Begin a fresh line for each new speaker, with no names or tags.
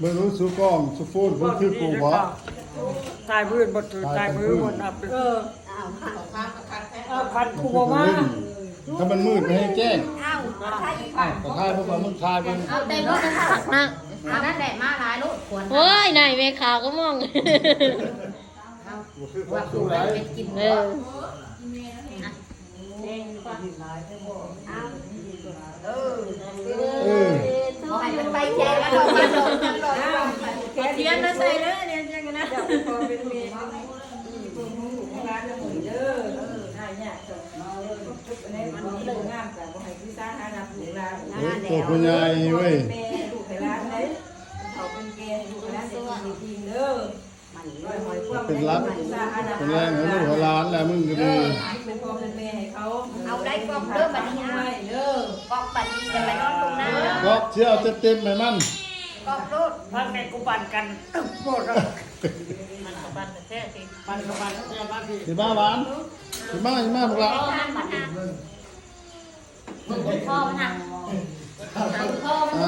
เบิ่งรู้สุกล้องสุฟูนเบิ่งคือกูบ่
ตายมืดบ่ถือตายมือบ่นับคันกูบ่มา
ถ้ามันมืดไม่ให้แจ้ง
อ้าวใช่
แต่ทายเพราะว่ามึงทายเบิ่ง
เอาเต็มรถนะคะนั่งเอานั่นแหละมาหลายรถขวน
โอ้ยนายแม่ขาวก็มอง
ว่าสูไปเป็นกิน
เออ
เอาให้มันไปแจ้งแล้วเราไปลงกันเลย
เทียนน่ะใส่เด้อเนี่ยจังกันนะเดี๋ยวพอเป็นเมย์ร้านหมูเด้อได้เนี่ยจบมาเลยทุกอันนี้มันเลิกงามแต่บ่ให้พี่ซ่าหานับถูกร้าน
ตัวคุณยายเว้ย
แม่ลูกให้ร้านเด้เขาเป็นแกลูกให้ร้านได้ดีๆเด้อมัน
เป็นรักเป็นแรงให้ลูกให้หลานแหละมึงก็ดี
เป็นพ่อเป็นแม่ให้เขา
เอาได้กอกเด้อบัดนี้เอา
เด้อก
อกบัดนี้จะไปนอนตรงนั้น
ก็เที่ยวเต็มๆให้มัน
กอกรถ
พักในกูปั่นกันตึ๊บหมดแล้ว
มันกับบ้านแท้สิ
ปั่นกับปั่นแม่บ้านพี่
สิมาหวานสิมาพวกเรา
ทานมันนะมึงพ่อมันนะพ่อมัน